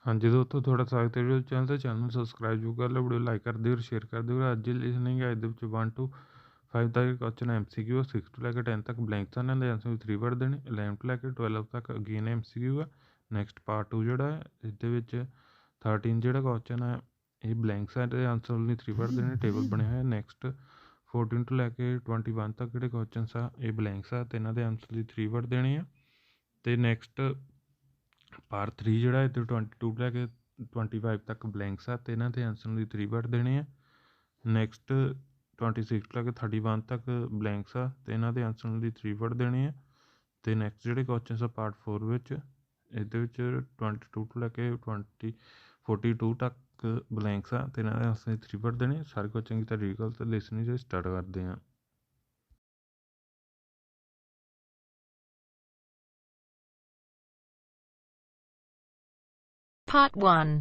हाँ जी दोस्तों, थोड़ा स्वागत है वीडियो चैनल चैनल सब्सक्राइब जरूर कर लो, वीडियो लाइक कर दिਓ और शेयर कर ਦਿਓ। ਅੱਜ ਲਿਸਨਿੰਗ ਹੈ ਇਹਦੇ ਵਿੱਚ 1 to 5 ਤੱਕ ਕੁਐਸਚਨ ਐਮਸੀਕਿਊ, 6 ਤੋਂ ਲੈ ਕੇ 10 ਤੱਕ ਬਲੈਂਕਸ ਹਨ, ਇਹਦੇ ਆਨਸਰ 3 ਵਰਡ ਦੇਣੇ। 11 ਤੋਂ ਲੈ ਕੇ 12 ਤੱਕ ਅਗੇਨ ਐਮਸੀਕਿਊ ਹੈ। ਨੈਕਸਟ ਪਾਰਟ 2 ਜਿਹੜਾ ਹੈ ਇਹਦੇ ਵਿੱਚ 13 ਜਿਹੜਾ ਕੁਐਸਚਨ ਹੈ ਇਹ ਬਲੈਂਕਸ ਹੈ, ਇਹਦੇ ਆਨਸਰ ਲਈ 3 ਵਰਡ ਦੇਣੇ। ਟੇਬਲ ਬਣਿਆ ਹੋਇਆ। ਨੈਕਸਟ 14 ਤੋਂ ਲੈ ਕੇ 21 ਤੱਕ ਜਿਹੜੇ ਕੁਐਸਚਨਸ ਆ ਇਹ ਬਲੈਂਕਸ ਆ ਤੇ ਇਹਨਾਂ ਦੇ ਆਨਸਰ ਲਈ 3 ਵਰਡ ਦੇਣੇ ਆ। ਤੇ ਨੈਕਸਟ ਪਾਰਟ 3 ਜਿਹੜਾ ਹੈ ਤੇ 22 ਤੋਂ ਲੈ ਕੇ 25 ਤੱਕ ਬਲੈਂਕਸ ਆ ਤੇ ਇਹਨਾਂ ਦੇ ਆਨਸਰ ਲਈ 3 ਵਰਡ ਦੇਣੇ ਆ। ਨੈਕਸਟ 26 ਤੋਂ ਲੈ ਕੇ 31 ਤੱਕ ਬਲੈਂਕਸ ਆ ਤੇ ਇਹਨਾਂ ਦੇ ਆਨਸਰ ਲਈ 3 ਵਰਡ ਦੇਣੇ ਆ। ਤੇ ਨੈਕਸਟ ਜਿਹੜੇ ਕੁਐਸਚਨਸ ਆ ਪਾਰਟ 4 ਵਿੱਚ ਇਹਦੇ ਵਿੱਚ 22 ਤੋਂ ਲੈ ਕੇ 42 ਤੱਕ ਬਲੈਂਕਸ ਆ ਤੇ ਇਹਨਾਂ ਦੇ ਆਨਸਰ ਲਈ 3 ਵਰਡ ਦੇਣੇ। ਸਾਰੇ ਕੁਐਸਚਨ ਕੀ ਤਾਂ ਰੀਕਲ ਤੇ ਲਿਸਨਿੰਗ ਸਟਾਰਟ ਕਰਦੇ ਹਾਂ। Part 1.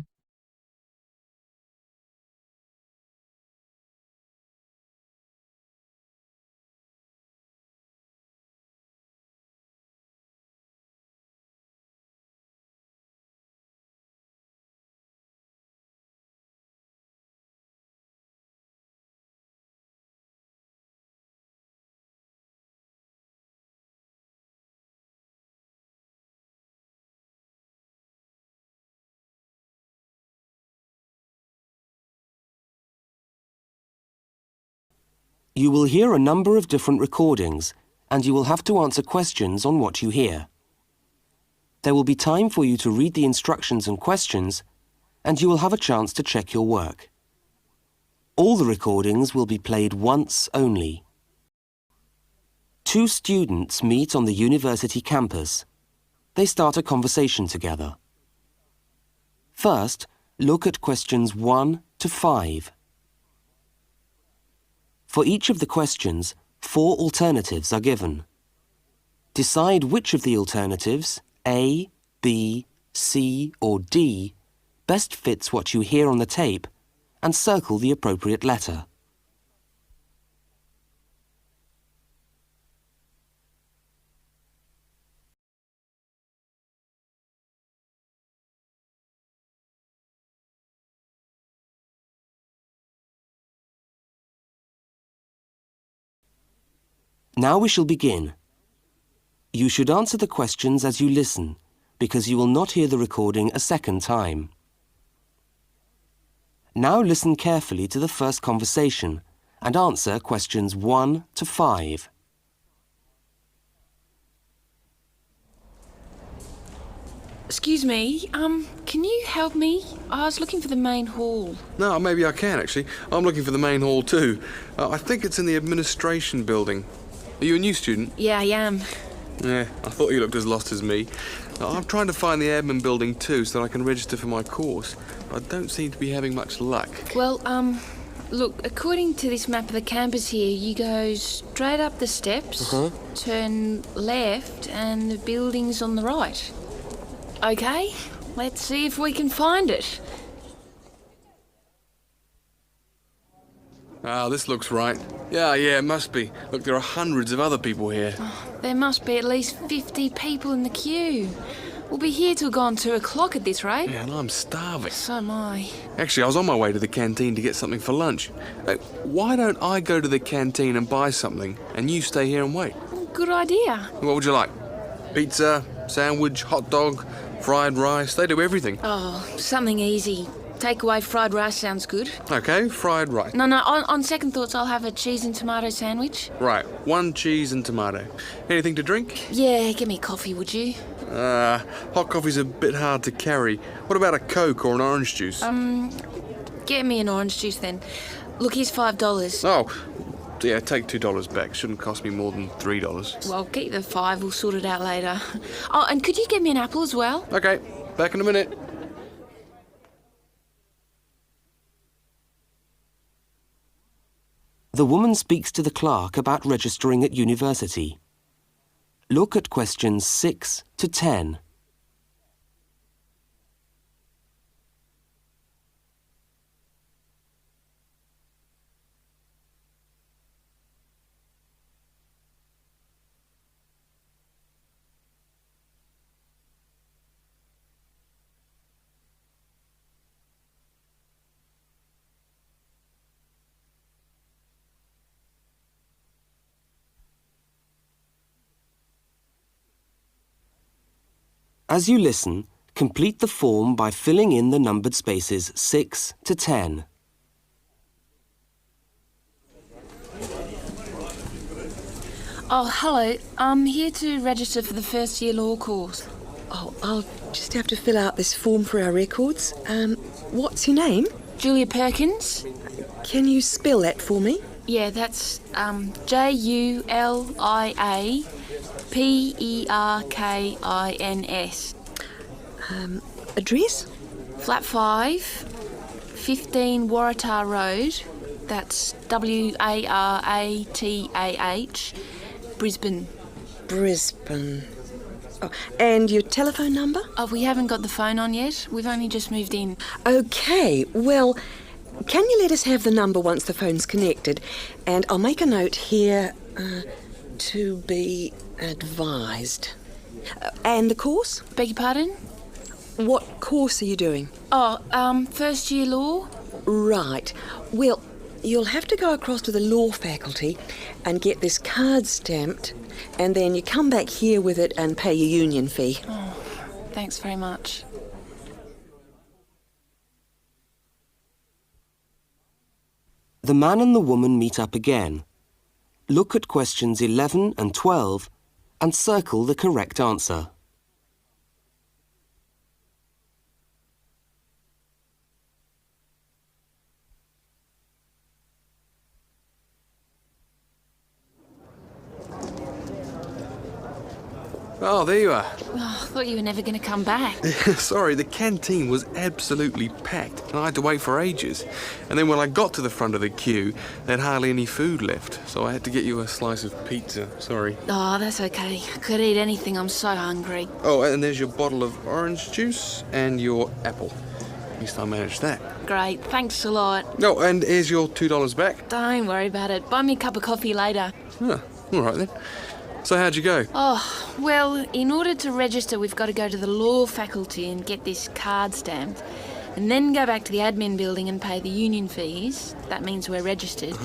You will hear a number of different recordings, and you will have to answer questions on what you hear. There will be time for you to read the instructions and questions, and you will have a chance to check your work. All the recordings will be played once only. Two students meet on the university campus. They start a conversation together. First, look at questions 1 to 5. For each of the questions, 4 alternatives are given. Decide which of the alternatives, A, B, C or D, best fits what you hear on the tape and circle the appropriate letter. Now we shall begin. You should answer the questions as you listen, because you will not hear the recording a second time. Now listen carefully to the first conversation and answer questions 1 to 5. Excuse me, can you help me? I was looking for the main hall. No, maybe I can, actually. I'm looking for the main hall, too. I think it's in the administration building. Are you a new student? Yeah, I am. Yeah, I thought you looked as lost as me. I'm trying to find the admin building, too, so that I can register for my course. But I don't seem to be having much luck. Well, look, according to this map of the campus here, you go straight up the steps, turn left, and the building's on the right. Okay, let's see if we can find it. Ah, this looks right. Yeah, it must be. Look, there are hundreds of other people here. There must be at least 50 people in the queue. We'll be here till gone 2 o'clock at this rate. Yeah, and I'm starving. So am I. Actually, I was on my way to the canteen to get something for lunch. Why don't I go to the canteen and buy something, and you stay here and wait? Good idea. What would you like? Pizza, sandwich, hot dog, fried rice? They do everything. Oh, something easy. Takeaway fried rice sounds good. Okay, fried rice. No, on second thoughts, I'll have a cheese and tomato sandwich. Right, 1 cheese and tomato. Anything to drink? Yeah, give me coffee, would you? Hot coffee's a bit hard to carry. What about a Coke or an orange juice? Get me an orange juice then. Look, here's $5. Oh, yeah, take $2 back. Shouldn't cost me more than $3. Well, keep the 5, we'll sort it out later. Oh, and could you get me an apple as well? Okay, back in a minute. The woman speaks to the clerk about registering at university. Look at questions 6 to 10. As you listen, complete the form by filling in the numbered spaces 6 to 10. Oh, hello. I'm here to register for the first year law course. Oh, I'll just have to fill out this form for our records. What's your name? Julia Perkins? Can you spell that for me? Yeah, that's Juliaperkins. Address? Flat 5, 15 Waratah Road. That's Waratah, Brisbane. Brisbane. Oh, and your telephone number? Oh, we haven't got the phone on yet. We've only just moved in. OK, well, can you let us have the number once the phone's connected? And I'll make a note here, to be advised. And the course? Beg your pardon? What course are you doing? Oh, first year law? Right. Well, you'll have to go across to the law faculty and get this card stamped, and then you come back here with it and pay your union fee. Oh, thanks very much. The man and the woman meet up again. Look at questions 11 and 12 and circle the correct answer. Oh, there you are. Oh, I thought you were never going to come back. Sorry, the canteen was absolutely packed and I had to wait for ages. And then when I got to the front of the queue, they had hardly any food left. So I had to get you a slice of pizza. Sorry. Oh, that's okay. I could eat anything. I'm so hungry. Oh, and there's your bottle of orange juice and your apple. At least I managed that. Great. Thanks a lot. Oh, and here's your $2 back. Don't worry about it. Buy me a cup of coffee later. Huh, all right then. So how'd you go? Oh, well, in order to register, we've got to go to the law faculty and get this card stamped, and then go back to the admin building and pay the union fees. That means we're registered.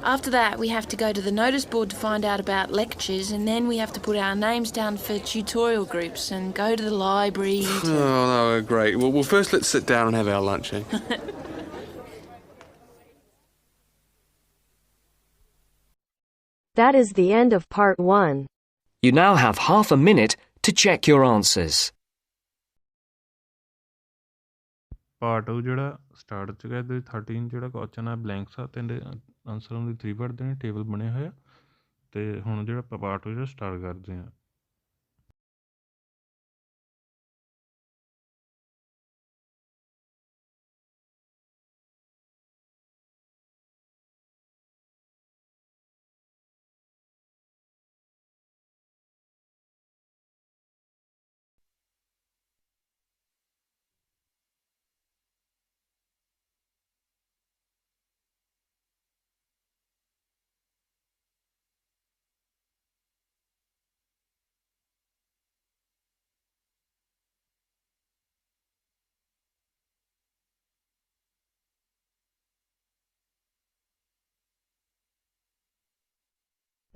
After that, we have to go to the notice board to find out about lectures, and then we have to put our names down for tutorial groups and go to the library to... Oh, no, great. Well, first let's sit down and have our lunch, eh? That is the end of part 1. You now have half a minute to check your answers. Part 2 ਜਿਹੜਾ start ਚ ਗਿਆ ਤੇ 13 ਜਿਹੜਾ question ਆ blanks ਆ ਤੇ ਆਨਸਰਾਂ ਦੀ 3 word ਦੇ table ਬਣੇ ਹੋਏ ਆ ਤੇ ਹੁਣ ਜਿਹੜਾ ਪਾਰਟ 2 ਜਿਹੜਾ ਸਟਾਰਟ ਕਰਦੇ ਆ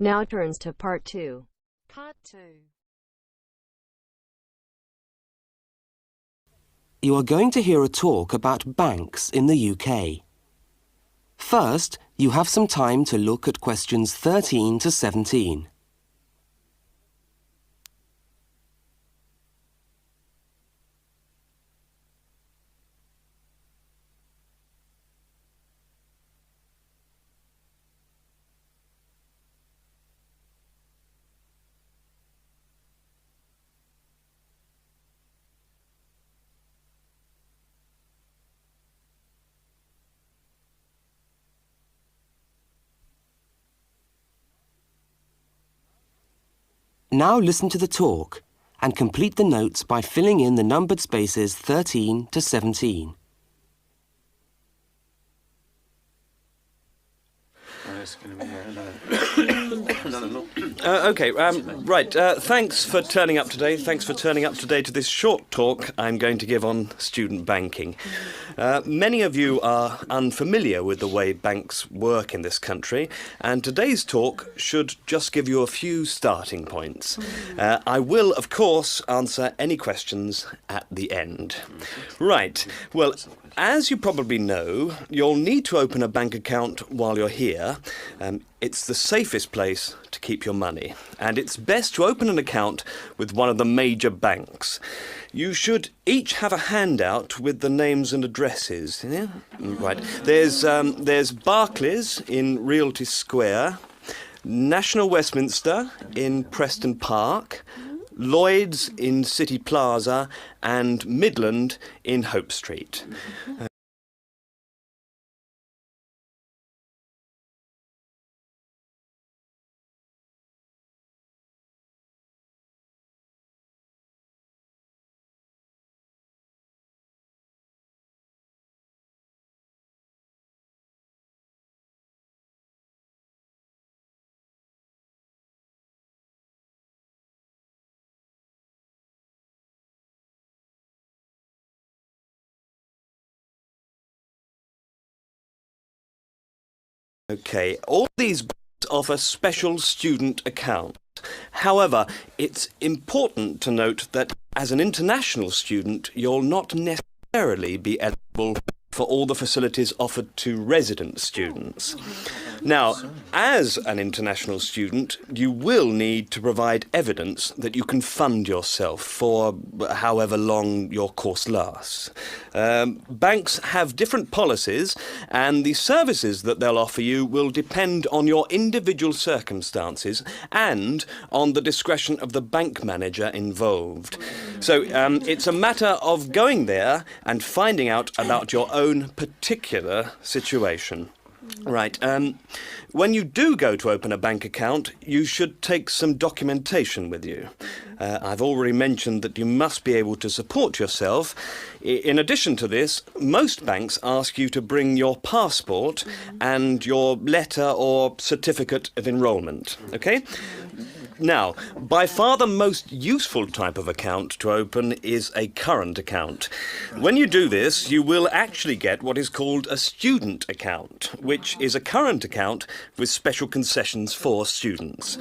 Now turns to part 2. Part 2. You are going to hear a talk about banks in the UK. First, you have some time to look at questions 13 to 17. Now listen to the talk and complete the notes by filling in the numbered spaces 13 to 17. It's going to be no. Right. Thanks for turning up today. Thanks for turning up today to this short talk I'm going to give on student banking. Many of you are unfamiliar with the way banks work in this country, and today's talk should just give you a few starting points. I will, of course, answer any questions at the end. Right. Well, as you probably know, you'll need to open a bank account while you're here. It's the safest place to keep your money, and it's best to open an account with one of the major banks. You should each have a handout with the names and addresses. Yeah? Right. There's Barclays in Realty Square, National Westminster in Preston Park, Lloyd's in City Plaza, and Midland in Hope Street. Okay, all these banks offer special student accounts. However, it's important to note that as an international student, you'll not necessarily be eligible for all the facilities offered to resident students. Now, as an international student, you will need to provide evidence that you can fund yourself for however long your course lasts. Banks have different policies, and the services that they'll offer you will depend on your individual circumstances and on the discretion of the bank manager involved. So it's a matter of going there and finding out about your own particular situation. Right. When you do go to open a bank account, you should take some documentation with you. I've already mentioned that you must be able to support yourself. In addition to this, most banks ask you to bring your passport and your letter or certificate of enrolment. Okay? Now, by far the most useful type of account to open is a current account. When you do this, you will actually get what is called a student account, which is a current account with special concessions for students.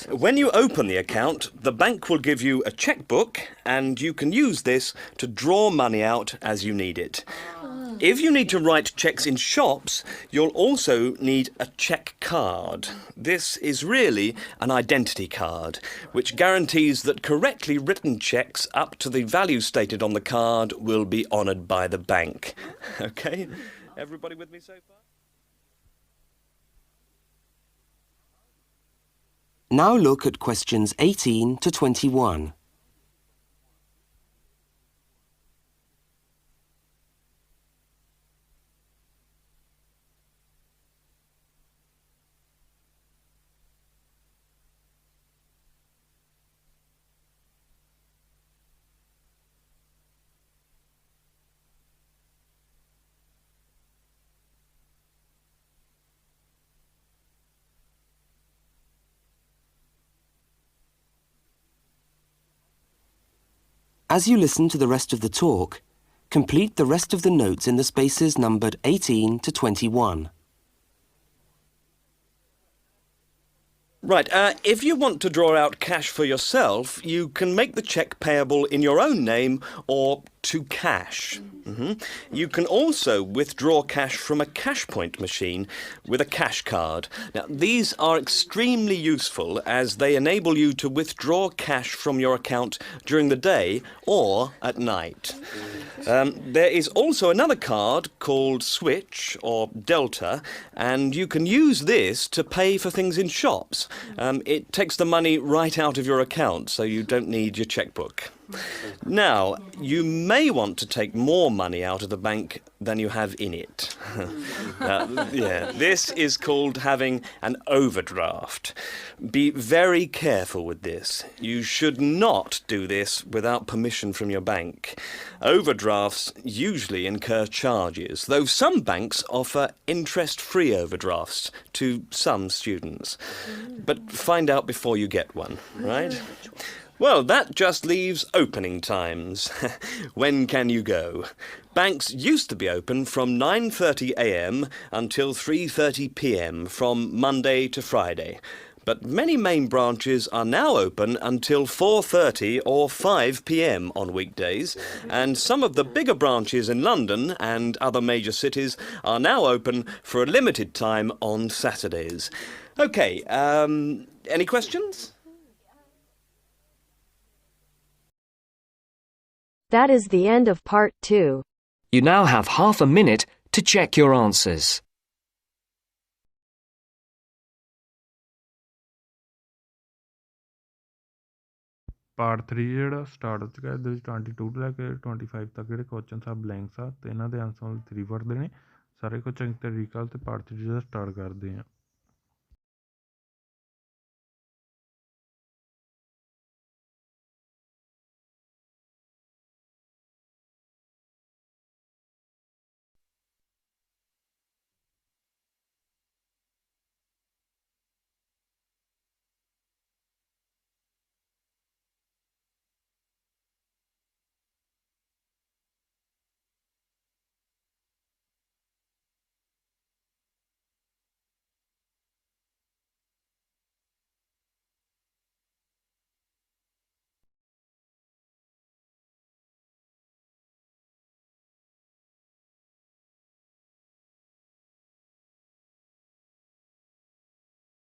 When you open the account, the bank will give you a checkbook, and you can use this to draw money out as you need it. If you need to write cheques in shops, you'll also need a cheque card. This is really an identity card, which guarantees that correctly written cheques up to the value stated on the card will be honoured by the bank. Okay? Everybody with me so far? Now look at questions 18 to 21. As you listen to the rest of the talk, complete the rest of the notes in the spaces numbered 18 to 21. Right, if you want to draw out cash for yourself, you can make the cheque payable in your own name or to cash. You can also withdraw cash from a cash point machine with a cash card. Now, these are extremely useful as they enable you to withdraw cash from your account during the day or at night. There is also another card called Switch or Delta, and you can use this to pay for things in shops. It takes the money right out of your account, so you don't need your chequebook. Now, you may want to take more money out of the bank than you have in it. This is called having an overdraft. Be very careful with this. You should not do this without permission from your bank. Overdrafts usually incur charges, though some banks offer interest-free overdrafts to some students. But find out before you get one, right? Well, that just leaves opening times. When can you go? Banks used to be open from 9:30 a.m. until 3:30 p.m. from Monday to Friday. But many main branches are now open until 4:30 or 5 p.m. on weekdays, and some of the bigger branches in London and other major cities are now open for a limited time on Saturdays. OK, any questions? That is the end of part 2. You now have half a minute to check your answers. Part 3 ਜਿਹੜਾ start ਹੋ ਚੁੱਕਾ ਇਹਦੇ ਵਿੱਚ 22 ਤੋਂ ਲੈ ਕੇ 25 ਤੱਕ ਜਿਹੜੇ questions ਆ ਬਲੈਂਕਸ ਆ ਤੇ ਇਹਨਾਂ ਦੇ ਆਨਸਰ 3 ਵਰਡ ਦੇਣੇ ਸਾਰੇ ਕੁਝ ਚੰਗੀ ਤਰੀਕੇ ਤੇ ਪਾਰਟ 3 ਜਿਹੜਾ ਸਟਾਰਟ ਕਰਦੇ ਆ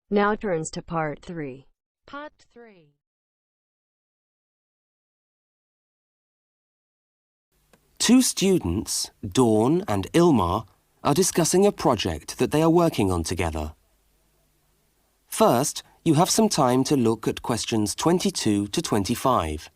Now turns to part 3. Part 3. Two students, Dawn and Ilmar, are discussing a project that they are working on together. First, you have some time to look at questions 22 to 25.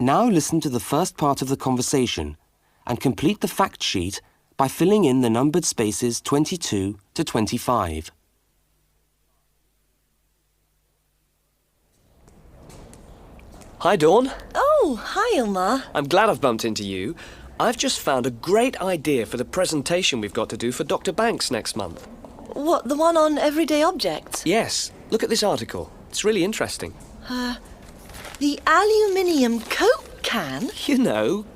Now listen to the first part of the conversation and complete the fact sheet by filling in the numbered spaces 22 to 25. Hi, Dawn. Oh, hi, Ilmar. I'm glad I've bumped into you. I've just found a great idea for the presentation we've got to do for Dr. Banks next month. What, the one on everyday objects? Yes. Look at this article. It's really interesting. The aluminium Coke can? You know,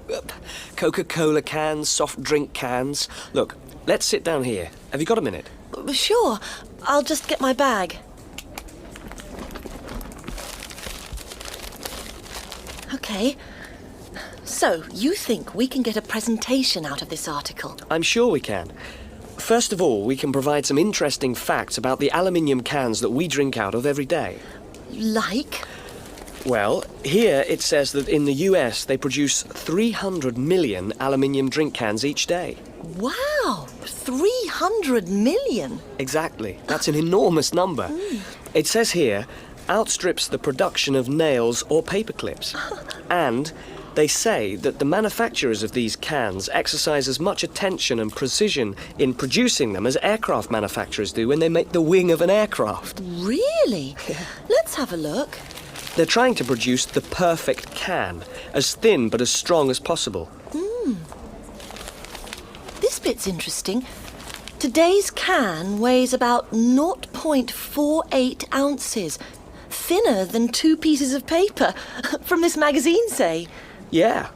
Coca-Cola cans, soft drink cans. Look, let's sit down here. Have you got a minute? Sure. I'll just get my bag. OK. So, you think we can get a presentation out of this article? I'm sure we can. First of all, we can provide some interesting facts about the aluminium cans that we drink out of every day. Like? Well, here it says that in the US they produce 300 million aluminium drink cans each day. Wow! 300 million? Exactly. That's an enormous number. It says here, outstrips the production of nails or paper clips. And they say that the manufacturers of these cans exercise as much attention and precision in producing them as aircraft manufacturers do when they make the wing of an aircraft. Really? Let's have a look. They're trying to produce the perfect can, as thin but as strong as possible. This bit's interesting. Today's can weighs about 0.48 ounces. Thinner than 2 pieces of paper. From this magazine, say. Yeah,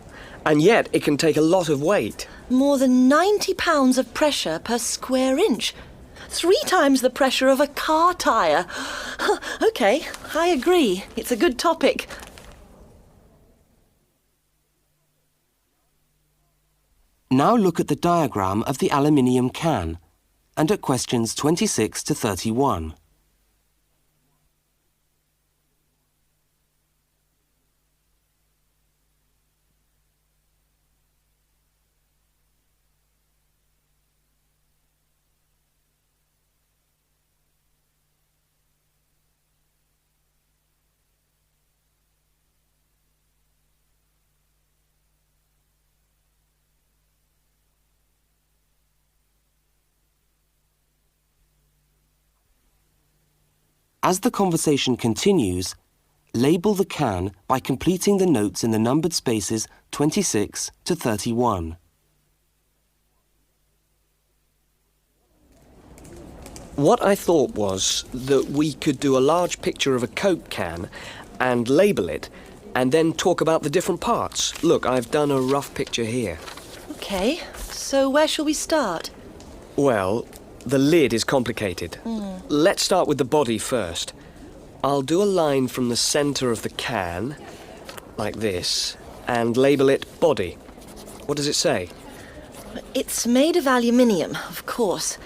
and yet it can take a lot of weight. More than 90 pounds of pressure per square inch. 3 times the pressure of a car tyre. OK, I agree. It's a good topic. Now look at the diagram of the aluminium can and at questions 26 to 31. As the conversation continues, label the can by completing the notes in the numbered spaces 26 to 31. What I thought was that we could do a large picture of a Coke can and label it, and then talk about the different parts. Look, I've done a rough picture here. OK, so where shall we start? Well, the lid is complicated. Let's start with the body first. I'll do a line from the centre of the can, like this, and label it body. What does it say? It's made of aluminium, of course,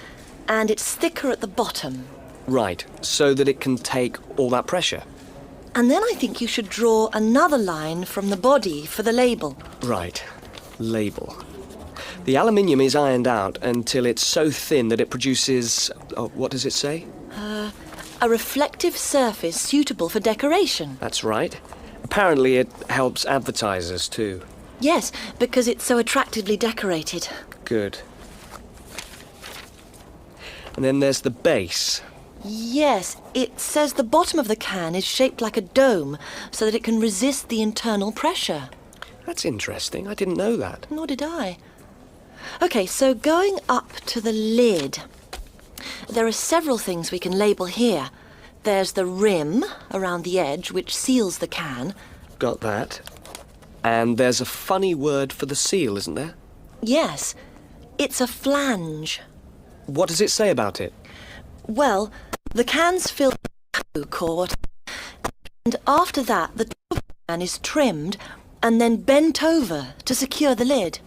and it's thicker at the bottom. Right, so that it can take all that pressure. And then I think you should draw another line from the body for the label. Right, label. The aluminium is ironed out until it's so thin that it produces... Oh, what does it say? A reflective surface suitable for decoration. That's right. Apparently it helps advertisers too. Yes, because it's so attractively decorated. Good. And then there's the base. Yes, it says the bottom of the can is shaped like a dome so that it can resist the internal pressure. That's interesting. I didn't know that. Nor did I. OK, so going up to the lid, there are several things we can label here. There's the rim around the edge, which seals the can. Got that. And there's a funny word for the seal, isn't there? Yes, it's a flange. What does it say about it? Well, the can's filled with Coke or whatever, and after that, the top of the can is trimmed and then bent over to secure the lid.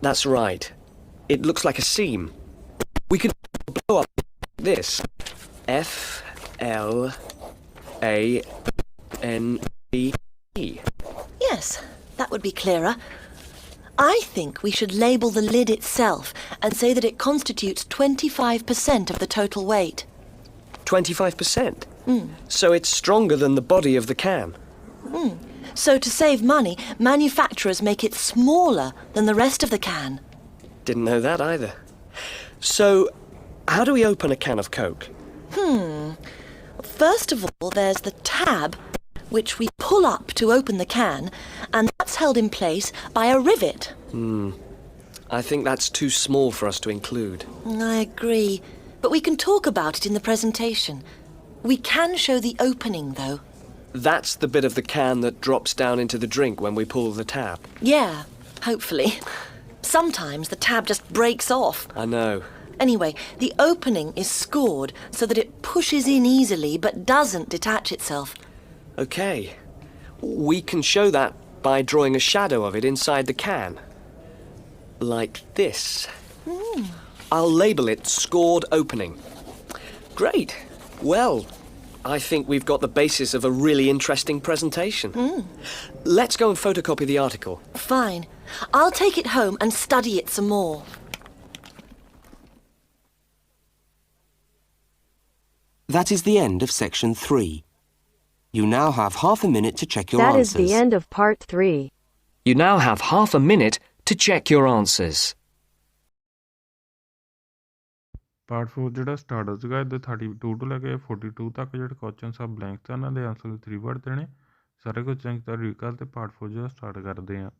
That's right. It looks like a seam. We could blow up this. F-L-A-N-E. Yes, that would be clearer. I think we should label the lid itself and say that it constitutes 25% of the total weight. 25%? So it's stronger than the body of the can. So to save money, manufacturers make it smaller than the rest of the can. Didn't know that either. So, how do we open a can of Coke? First of all, there's the tab, which we pull up to open the can, and that's held in place by a rivet. I think that's too small for us to include. I agree, but we can talk about it in the presentation. We can show the opening, though. That's the bit of the can that drops down into the drink when we pull the tab. Yeah, hopefully. Sometimes the tab just breaks off. I know. Anyway, the opening is scored so that it pushes in easily but doesn't detach itself. OK. We can show that by drawing a shadow of it inside the can. Like this. I'll label it scored opening. Great. Well, I think we've got the basis of a really interesting presentation. Let's go and photocopy the article. Fine. I'll take it home and study it some more. That is the end of section 3. You now have half a minute to check your That answers. is the end of part 3. You now have half a minute to check your answers. Part 4 ਜਿਹੜਾ start ਹੋ ਚੁੱਕਾ ਇਹਦੇ 32 ਤੋਂ ਲੈ ਕੇ 42 ਤੱਕ ਜਿਹੜੇ questions ਆ blanks ਆ ਇਹਨਾਂ ਦੇ ਆਨਸਰ 3 ਵਰਡ ਦੇਣੇ ਸਾਰੇ ਕੁਐਸਚਨ ਦਾ ਰੀਕਾਲ ਤੇ ਪਾਰਟ 4 ਜਿਹੜਾ ਸਟਾਰਟ ਕਰਦੇ ਆ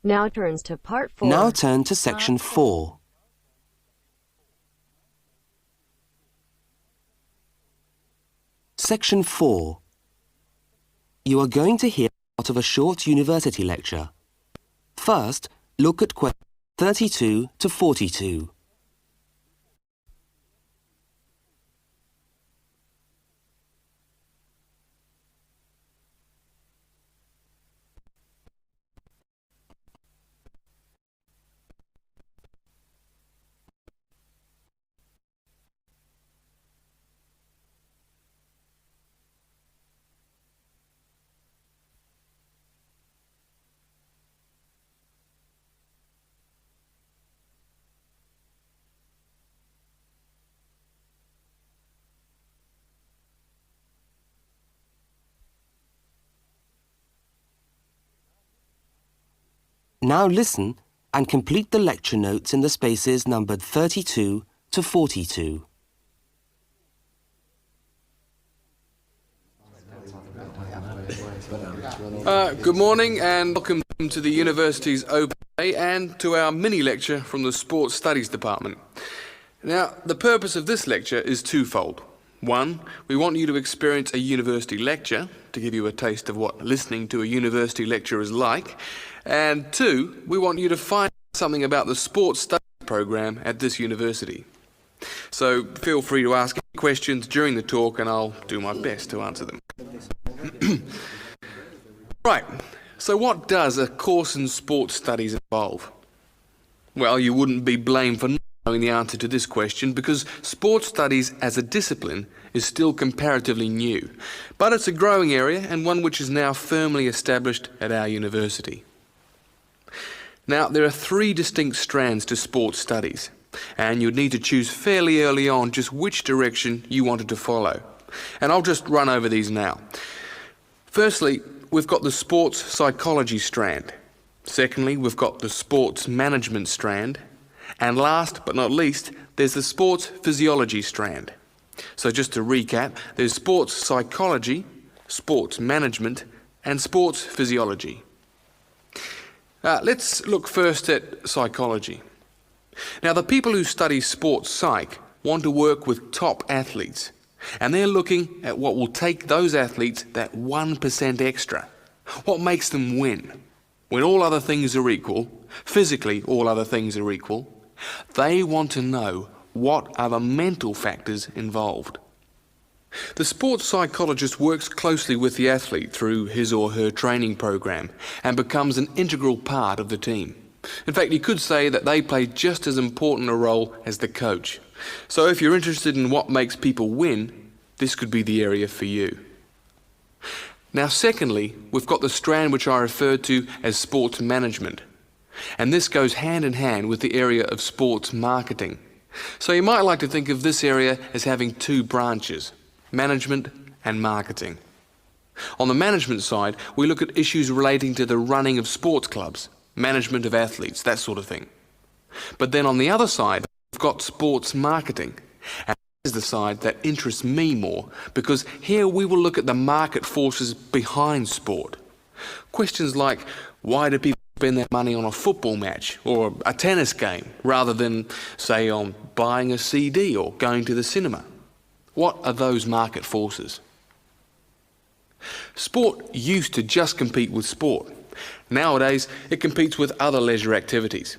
Now turns to part 4. Now turn to section 4. Section 4. You are going to hear part of a short university lecture. First, look at questions 32 to 42. Now listen and complete the lecture notes in the spaces numbered 32 to 42. Good morning and welcome to the university's open day and to our mini lecture from the Sports Studies Department. Now, the purpose of this lecture is twofold. One, we want you to experience a university lecture to give you a taste of what listening to a university lecture is like. And two, we want you to find out something about the sports studies program at this university. So feel free to ask any questions during the talk and I'll do my best to answer them. Right, so what does a course in sports studies involve? Well, you wouldn't be blamed for not knowing the answer to this question because sports studies as a discipline is still comparatively new, but it's a growing area and one which is now firmly established at our university. Now, there are 3 distinct strands to sports studies, and you'd need to choose fairly early on just which direction you wanted to follow. And I'll just run over these now. Firstly, we've got the sports psychology strand. Secondly, we've got the sports management strand. And last but not least, there's the sports physiology strand. So just to recap, there's sports psychology, sports management, and sports physiology. Let's look first at psychology. Now, the people who study sports psych want to work with top athletes, and they're looking at what will take those athletes that 1% extra. What makes them win? When all other things are equal, physically all other things are equal, they want to know what are the mental factors involved. The sports psychologist works closely with the athlete through his or her training program and becomes an integral part of the team. In fact, you could say that they play just as important a role as the coach. So if you're interested in what makes people win, this could be the area for you. Now, secondly, we've got the strand which I referred to as sports management. And this goes hand in hand with the area of sports marketing. So you might like to think of this area as having 2 branches, management and marketing. On the management side, we look at issues relating to the running of sports clubs, management of athletes, that sort of thing. But then on the other side, we've got sports marketing. And this is the side that interests me more, because here we will look at the market forces behind sport. Questions like, why do people spend their money on a football match or a tennis game rather than, say, on buying a CD or going to the cinema? What are those market forces? Sport used to just compete with sport. Nowadays, it competes with other leisure activities.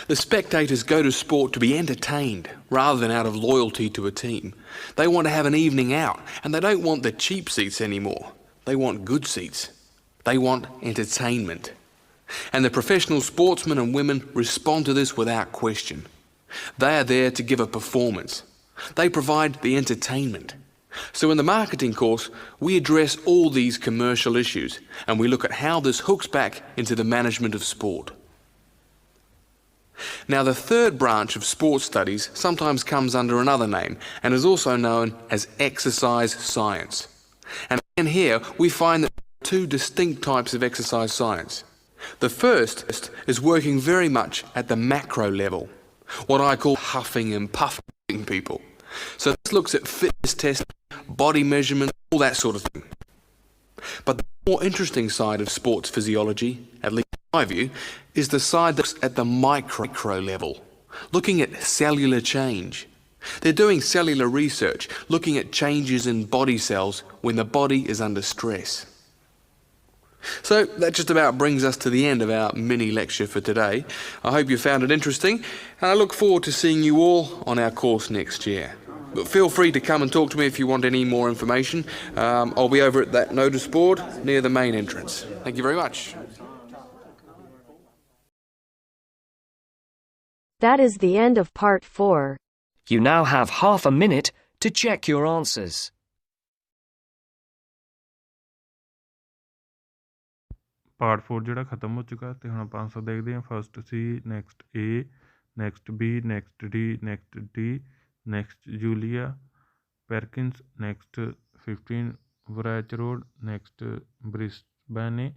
The spectators go to sport to be entertained rather than out of loyalty to a team. They want to have an evening out, and they don't want the cheap seats anymore. They want good seats. They want entertainment. And the professional sportsmen and women respond to this without question. They are there to give a performance. They provide the entertainment. So in the marketing course, we address all these commercial issues and we look at how this hooks back into the management of sport. Now, the third branch of sports studies sometimes comes under another name and is also known as exercise science. And in here, we find that there are 2 distinct types of exercise science. The first is working very much at the macro level, what I call huffing and puffing people. So this looks at fitness testing, body measurement, all that sort of thing. But the more interesting side of sports physiology, at least my view, is the side that's at the micro level, looking at cellular change. They're doing cellular research, looking at changes in body cells when the body is under stress. So that just about brings us to the end of our mini lecture for today. I hope you found it interesting, and I look forward to seeing you all on our course next year. But feel free to come and talk to me if you want any more information. I'll be over at that notice board near the main entrance. Thank you very much. That is the end of part 4. You now have half a minute to check your answers. Part 4 ਜਿਹੜਾ ਖਤਮ ਹੋ ਚੁੱਕਾ ਤੇ ਹੁਣ ਆਪਾਂ answer ਦੇਖਦੇ ਹਾਂ। First C, next A, next B, next D, next D, next Julia Perkins, next 15 ਵਰੈਚ road, next Brisbane,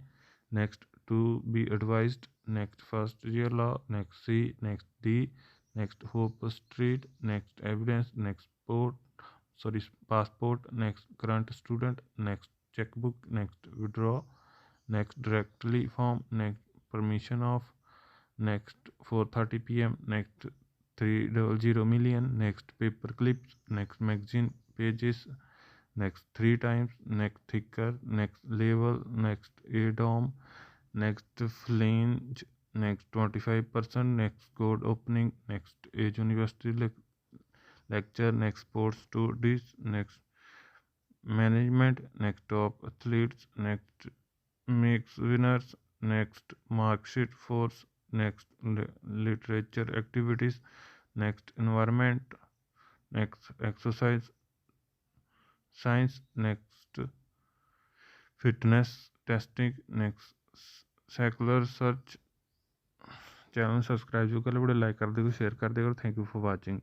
next to be advised, next first year law, next C, next D, next Hope Street, next evidence, next passport, next current student, next checkbook, next withdraw, next directly form, next permission of, next 4:30 p.m, next 300 million, next paper clips, next magazine pages, next 3 times, next thicker, next level, next add-on, next flange, next 25%, next code opening, next age university lecture, next sports studies, next management, next top athletes, next makes winners, next mark sheet force, next literature activities, next environment, next exercise science, next fitness testing, next secular search। Channel subscribe जो कर लो, video like कर दो, share कर दो। Thank you for watching.